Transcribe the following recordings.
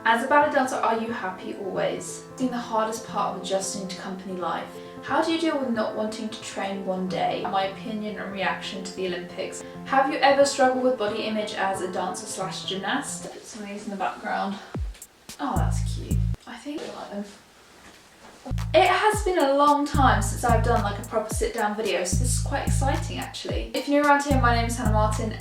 As a ballet dancer, are you happy always? Being the hardest part of adjusting to company life. How do you deal with not wanting to train one day? My opinion and reaction to the Olympics. Have you ever struggled with body image as a dancer slash gymnast? Put some of these in the background. Oh, that's cute. I think I like them. It has been a long time since I've done like a proper sit down video, so this is quite exciting actually. If you're new around here, my name is Hannah Martin.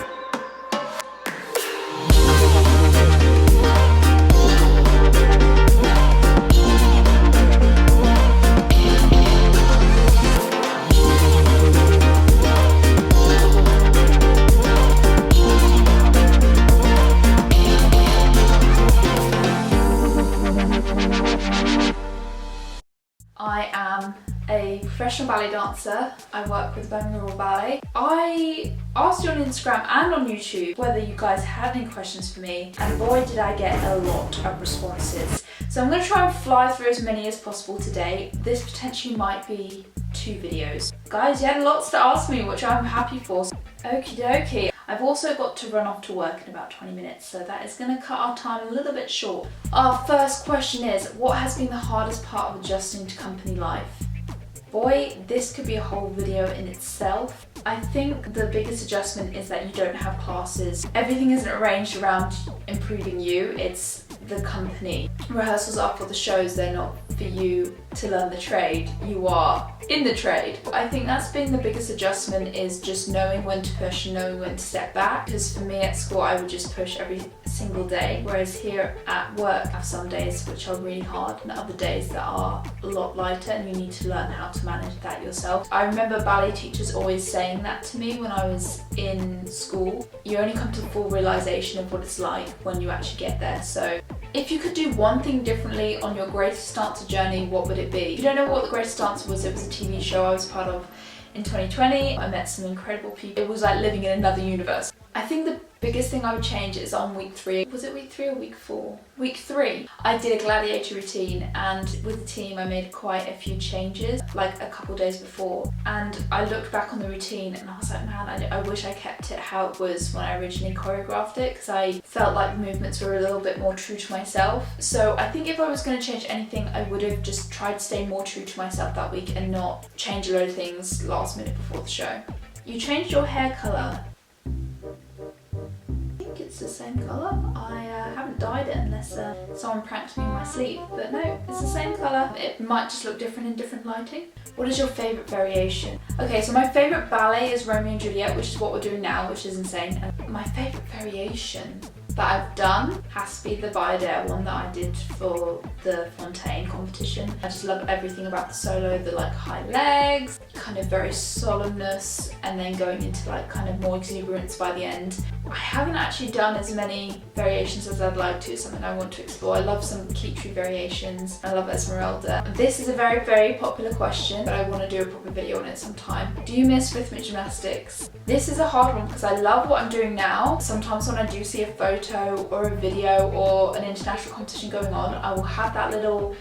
I am a professional ballet dancer. I work with Birmingham Ballet. I asked you on Instagram and on YouTube whether you guys had any questions for me, and boy did I get a lot of responses. So I'm going to try and fly through as many as possible today. This potentially might be 2 videos. Guys, you had lots to ask me, which I'm happy for. Okie dokie. I've also got to run off to work in about 20 minutes, so that is going to cut our time a little bit short. Our first question is, what has been the hardest part of adjusting to company life? Boy, this could be a whole video in itself. I think the biggest adjustment is that you don't have classes. Everything isn't arranged around improving you, it's the company. Rehearsals are for the shows, they're not for you to learn the trade. You are in the trade. I think that's been the biggest adjustment, is just knowing when to push and knowing when to step back. Because for me at school, I would just push every single day, whereas here at work I have some days which are really hard and other days that are a lot lighter, and you need to learn how to manage that yourself. I remember ballet teachers always saying that to me when I was in school. You only come to the full realization of what it's like when you actually get there. So if you could do one thing differently on your Greatest Dancer journey, what would it be? If you don't know what the Greatest Dancer was, it was a TV show I was part of in 2020. I met some incredible people. It was like living in another universe. I think the biggest thing I would change is on week 3. Was it week 3 or week 4? Week 3. I did a gladiator routine, and with the team I made quite a few changes, like a couple days before. And I looked back on the routine and I was like, man, I wish I kept it how it was when I originally choreographed it, because I felt like the movements were a little bit more true to myself. So I think if I was going to change anything, I would have just tried to stay more true to myself that week and not change a load of things last minute before the show. You changed your hair colour. It's the same colour. I haven't dyed it unless someone pranked me in my sleep, but no, it's the same colour. It might just look different in different lighting. What is your favourite variation? Okay, so my favourite ballet is Romeo and Juliet, which is what we're doing now, which is insane. And my favourite variation that I've done has to be the Bayadere one that I did for the Fontaine competition. I just love everything about the solo, the like high legs, kind of very solemnness, and then going into like kind of more exuberance by the end. I haven't actually done as many variations as I'd like to. It's something I want to explore. I love some Kitri variations. I love Esmeralda. This is a very, very popular question, but I want to do a proper video on it sometime. Do you miss rhythmic gymnastics? This is a hard one because I love what I'm doing now. Sometimes when I do see a photo or a video or an international competition going on, I will have that little,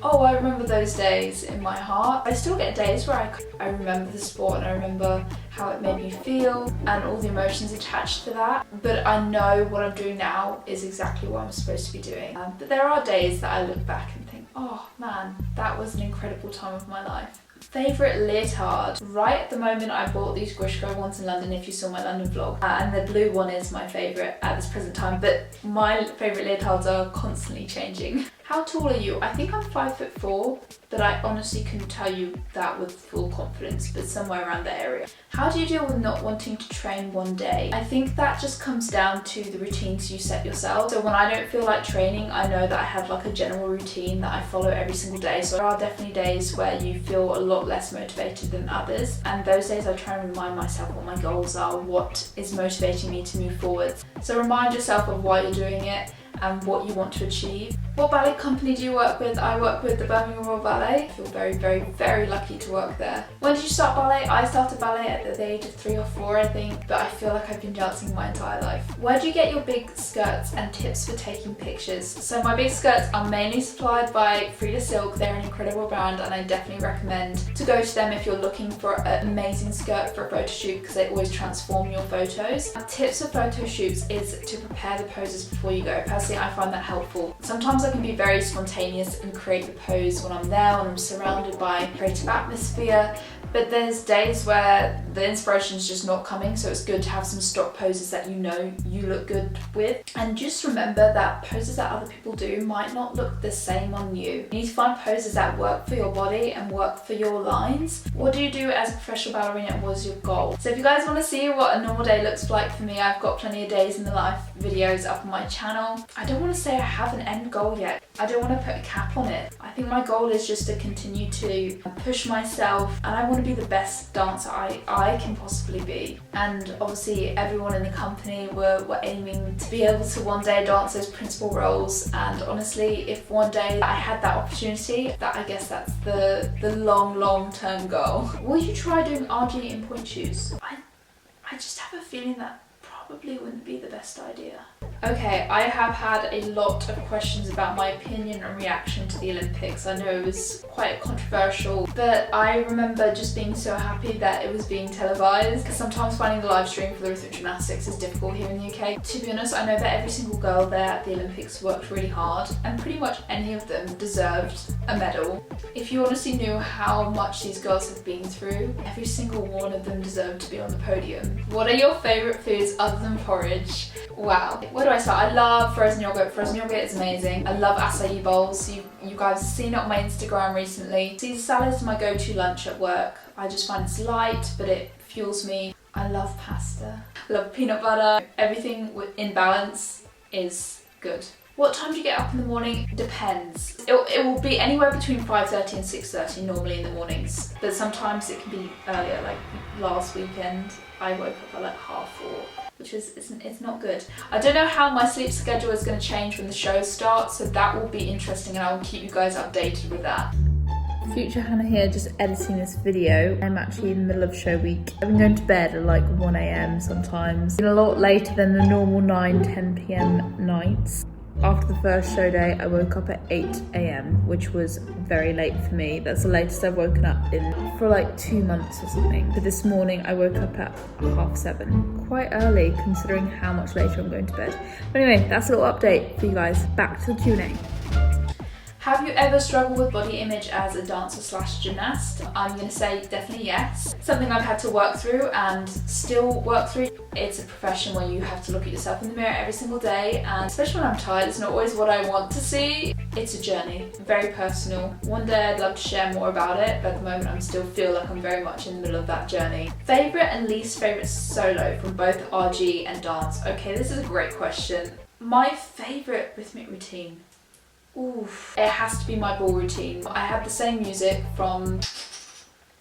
oh, I remember those days in my heart. I still get days where I remember the sport and I remember how it made me feel and all the emotions attached to that. But I know what I'm doing now is exactly what I'm supposed to be doing. But there are days that I look back and think, oh man, that was an incredible time of my life. Favourite leotard? Right at the moment I bought these Grishko ones in London, if you saw my London vlog, and the blue one is my favourite at this present time, but my favourite leotards are constantly changing. How tall are you? I think I'm 5'4", but I honestly couldn't tell you that with full confidence, but somewhere around that area. How do you deal with not wanting to train one day? I think that just comes down to the routines you set yourself. So when I don't feel like training, I know that I have like a general routine that I follow every single day. So there are definitely days where you feel a lot less motivated than others. And those days I try and remind myself what my goals are, what is motivating me to move forward. So remind yourself of why you're doing it and what you want to achieve. What ballet company do you work with? I work with the Birmingham Ballet. I feel very, very, very lucky to work there. When did you start ballet? I started ballet at the age of 3 or 4, I think, but I feel like I've been dancing my entire life. Where do you get your big skirts and tips for taking pictures? So my big skirts are mainly supplied by Frida Silk. They're an incredible brand and I definitely recommend to go to them if you're looking for an amazing skirt for a photo shoot, because they always transform your photos. Tips for photo shoots is to prepare the poses before you go. Personally, personally, I find that helpful. Sometimes I can be very spontaneous and create the pose when I'm there, when I'm surrounded by a creative atmosphere, but there's days where the inspiration's just not coming, so it's good to have some stock poses that you know you look good with. And just remember that poses that other people do might not look the same on you. You need to find poses that work for your body and work for your lines. What do you do as a professional ballerina and what is your goal? So if you guys want to see what a normal day looks like for me, I've got plenty of days in the life videos up on my channel. I don't want to say I have an end goal yet. I don't want to put a cap on it. I think my goal is just to continue to push myself, and I want to be the best dancer I can possibly be. And obviously everyone in the company we're aiming to be able to one day dance those principal roles, and honestly if one day I had that opportunity, that I guess that's the long term goal. Will you try doing RG in point shoes? I just have a feeling that probably wouldn't be the best idea. Okay, I have had a lot of questions about my opinion and reaction to the Olympics. I know it was quite controversial, but I remember just being so happy that it was being televised, because sometimes finding the live stream for the Rhythmic Gymnastics is difficult here in the UK. To be honest, I know that every single girl there at the Olympics worked really hard, and pretty much any of them deserved a medal. If you honestly knew how much these girls have been through, every single one of them deserved to be on the podium. What are your favourite foods other than porridge? Wow. Where do I start? I love frozen yogurt. Frozen yogurt is amazing. I love acai bowls. You guys have seen it on my Instagram recently. Caesar salad is my go-to lunch at work. I just find it's light, but it fuels me. I love pasta. I love peanut butter. Everything in balance is good. What time do you get up in the morning? Depends. It will be anywhere between 5:30 and 6:30 normally in the mornings, but sometimes it can be earlier. Like last weekend I woke up at like 4:30, which is it's not good. I don't know how my sleep schedule is going to change when the show starts, so that will be interesting, and I will keep you guys updated with that. Future Hannah here, just editing this video. I'm actually in the middle of show week. I've been going to bed at like 1 AM sometimes. Been a lot later than the normal 9-10 PM nights. After the first show day, I woke up at 8 AM, which was very late for me. That's the latest I've woken up in for like 2 months or something. But this morning I woke up at 7:30. Quite early considering how much later I'm going to bed. But anyway, that's a little update for you guys. Back to the Q&A. Have you ever struggled with body image as a dancer / gymnast? I'm going to say definitely yes. Something I've had to work through and still work through. It's a profession where you have to look at yourself in the mirror every single day, and especially when I'm tired, it's not always what I want to see. It's a journey, very personal. One day I'd love to share more about it, but at the moment I still feel like I'm very much in the middle of that journey. Favourite and least favourite solo from both RG and dance? Okay, this is a great question. My favourite rhythmic routine? Oof. It has to be my ball routine. I have the same music from,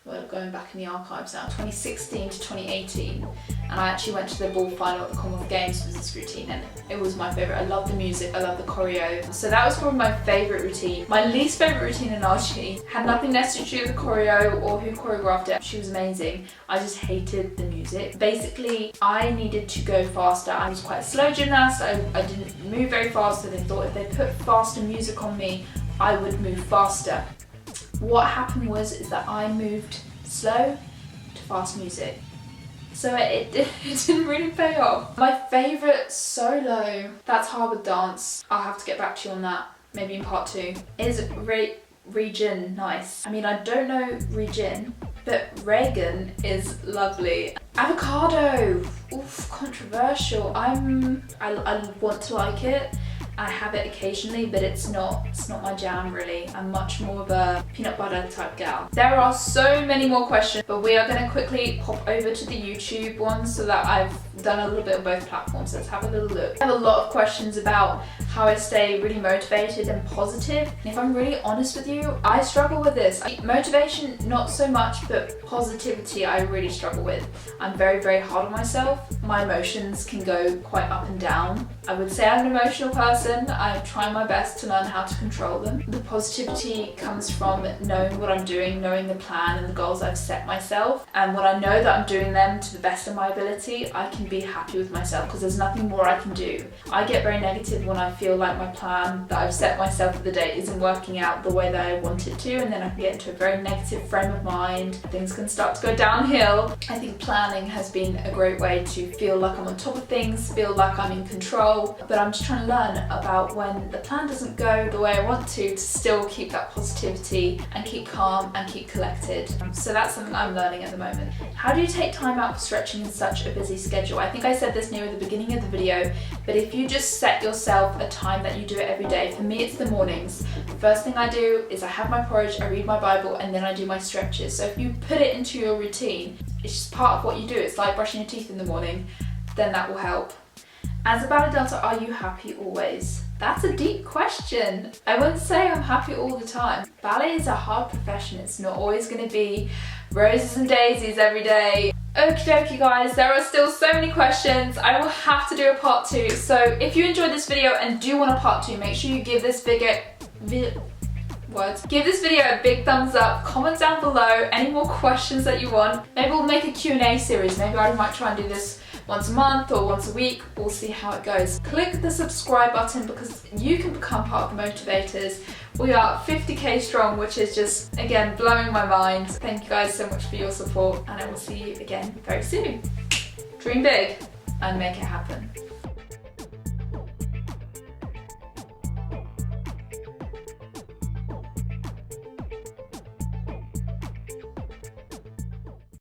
well, going back in the archives now, 2016 to 2018, and I actually went to the ball final at the Commonwealth Games with this routine, and it was my favourite. I love the music, I love the choreo, so that was probably my favourite routine. My least favourite routine in RG had nothing necessarily to do with the choreo or who choreographed it. She was amazing. I just hated the music. Basically, I needed to go faster. I was quite a slow gymnast. I didn't move very fast, so they thought if they put faster music on me, I would move faster. What happened is that I moved slow to fast music. So it didn't really pay off. My favourite solo, that's hard with dance. I'll have to get back to you on that, maybe in part 2, is Regin Nice. I mean, I don't know Regin, but Reagan is lovely. Avocado, oof, controversial. I want to like it. I have it occasionally, but it's not my jam really. I'm much more of a peanut butter type gal. There are so many more questions, but we are going to quickly pop over to the YouTube ones so that I've done a little bit on both platforms. Let's have a little look. I have a lot of questions about how I stay really motivated and positive. And if I'm really honest with you, I struggle with this. Motivation, not so much, but positivity I really struggle with. I'm very, very hard on myself. My emotions can go quite up and down. I would say I'm an emotional person. I'm trying my best to learn how to control them. The positivity comes from knowing what I'm doing, knowing the plan and the goals I've set myself. And when I know that I'm doing them to the best of my ability, I can can be happy with myself because there's nothing more I can do. I get very negative when I feel like my plan that I've set myself for the day isn't working out the way that I want it to, and then I can get into a very negative frame of mind. Things can start to go downhill. I think planning has been a great way to feel like I'm on top of things, feel like I'm in control, but I'm just trying to learn about when the plan doesn't go the way I want to still keep that positivity and keep calm and keep collected. So that's something I'm learning at the moment. How do you take time out for stretching in such a busy schedule? I think I said this near the beginning of the video, but if you just set yourself a time that you do it every day, for me it's the mornings. The first thing I do is I have my porridge, I read my Bible, and then I do my stretches. So if you put it into your routine, it's just part of what you do. It's like brushing your teeth in the morning, then that will help. As a ballet dancer, are you happy always? That's a deep question. I wouldn't say I'm happy all the time. Ballet is a hard profession. It's not always going to be roses and daisies every day. Okie dokie guys, there are still so many questions. I will have to do a part 2. So if you enjoyed this video and do want a part 2, make sure you give this video Give this video a big thumbs up, comment down below any more questions that you want. Maybe we'll make a Q&A series. Maybe I might try and do this once a month or once a week. We'll see how it goes. Click the subscribe button because you can become part of the motivators. We are 50k strong, which is just, again, blowing my mind. Thank you guys so much for your support, and I will see you again very soon. Dream big and make it happen.